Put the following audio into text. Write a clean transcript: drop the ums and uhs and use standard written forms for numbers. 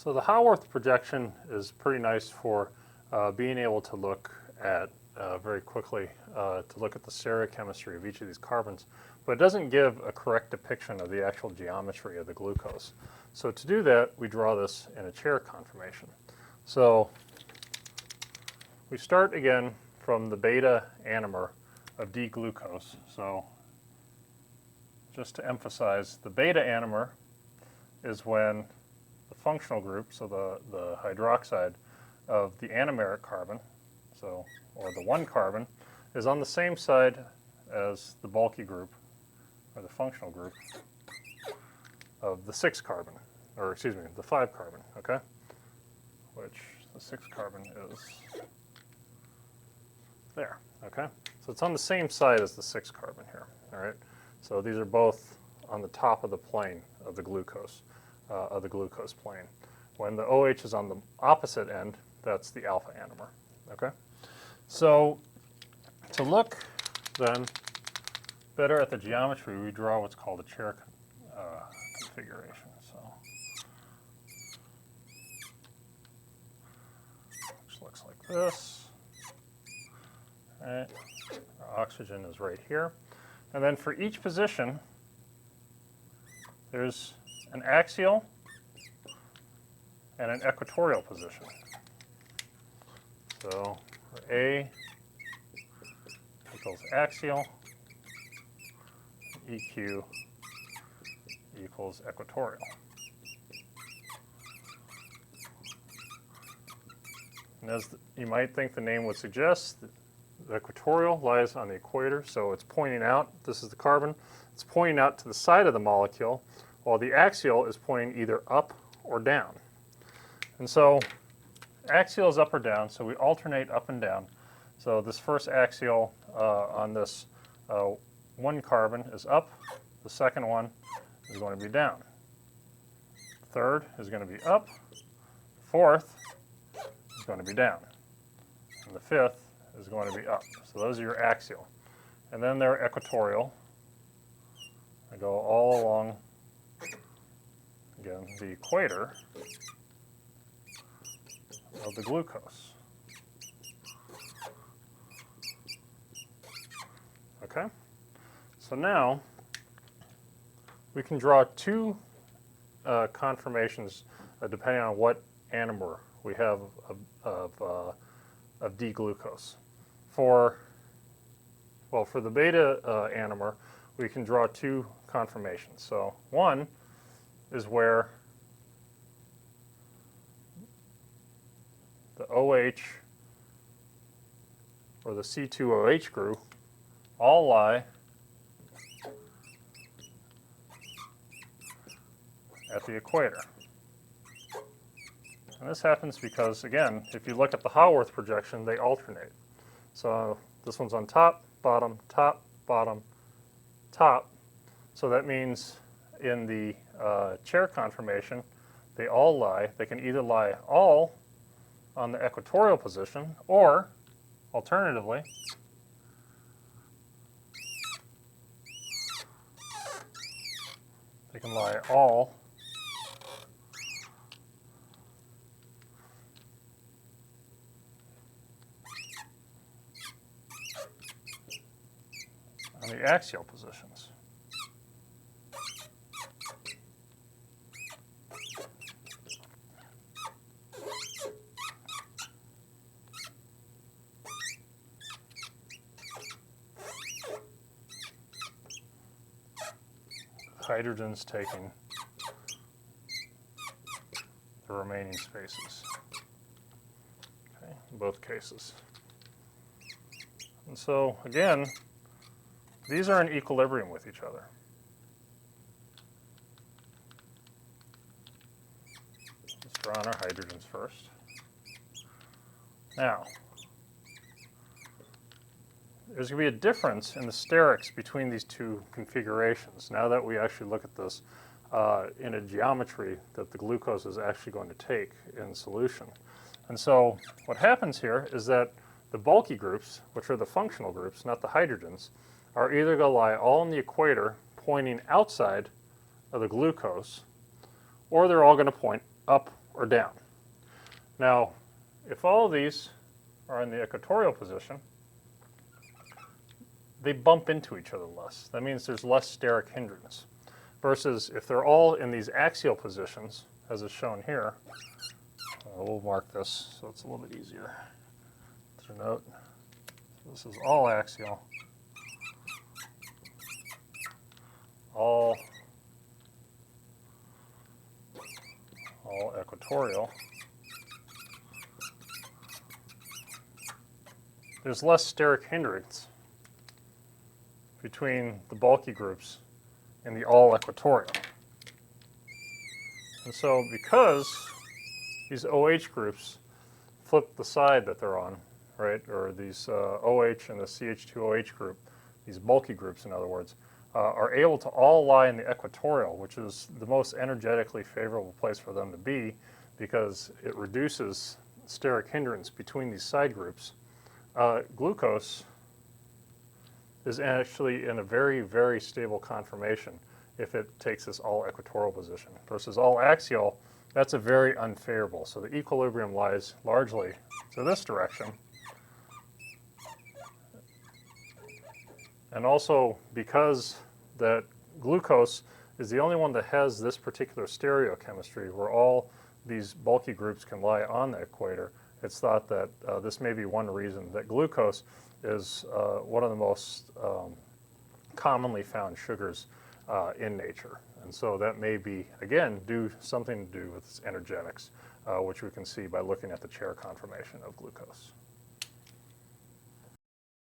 So the Haworth projection is pretty nice for being able to look at very quickly to look at the stereochemistry of each of these carbons, but it doesn't give a correct depiction of the actual geometry of the glucose. So to do that, we draw this in a chair conformation. So we start again from the beta anomer of D-glucose. So just to emphasize, the beta anomer is when the functional group, so the hydroxide of the anomeric carbon, so or the 1 carbon, is on the same side as the bulky group, or the functional group, of the 6 carbon, or excuse me, the 5 carbon, okay? Which the 6 carbon is there, okay? So it's on the same side as the 6 carbon here, all right? So these are both on the top of the plane of the glucose plane. When the OH is on the opposite end, that's the alpha anomer, okay? So to look then better at the geometry, we draw what's called a chair configuration. So, which looks like this. All right. Our oxygen is right here. And then for each position, there's an axial and an equatorial position. So for A equals axial, EQ equals equatorial. And as you might think the name would suggest, the equatorial lies on the equator, so it's pointing out, this is the carbon, it's pointing out to the side of the molecule, while the axial is pointing either up or down. And so axial is up or down, so we alternate up and down. So this first axial on this 1 carbon is up, the second one is going to be down. Third is going to be up, fourth is going to be down, and the fifth is going to be up. So those are your axial. And then they're equatorial. I go all along, again, the equator of the glucose. Okay? So now we can draw 2 conformations depending on what anomer we have of D-glucose. For the beta anomer, we can draw 2 conformations. So one is where the OH or the C2OH group all lie at the equator. And this happens because, again, if you look at the Haworth projection, they alternate. So this one's on top, bottom, top, bottom, top. So that means in the chair conformation, they can either lie all on the equatorial position, or alternatively, they can lie all on the axial positions. Hydrogens taking the remaining spaces, okay, in both cases. And so, again, these are in equilibrium with each other. Let's draw on our hydrogens first. Now, there's going to be a difference in the sterics between these 2 configurations now that we actually look at this in a geometry that the glucose is actually going to take in solution. And so what happens here is that the bulky groups, which are the functional groups, not the hydrogens, are either going to lie all on the equator pointing outside of the glucose, or they're all going to point up or down. Now, if all of these are in the equatorial position, they bump into each other less. That means there's less steric hindrance. Versus if they're all in these axial positions, as is shown here, we'll mark this so it's a little bit easier to note. This is all axial, all equatorial. There's less steric hindrance between the bulky groups and the all equatorial. And so because these OH groups flip the side that they're on, right, or these OH and the CH2OH group, these bulky groups in other words, are able to all lie in the equatorial, which is the most energetically favorable place for them to be because it reduces steric hindrance between these side groups. Glucose is actually in a very, very stable conformation if it takes this all equatorial position versus all axial. That's a very unfavorable. So the equilibrium lies largely to this direction. And also because that glucose is the only one that has this particular stereochemistry where all these bulky groups can lie on the equator, it's thought that this may be one reason that glucose is one of the most commonly found sugars in nature. And so that may be, again, something to do with its energetics, which we can see by looking at the chair conformation of glucose.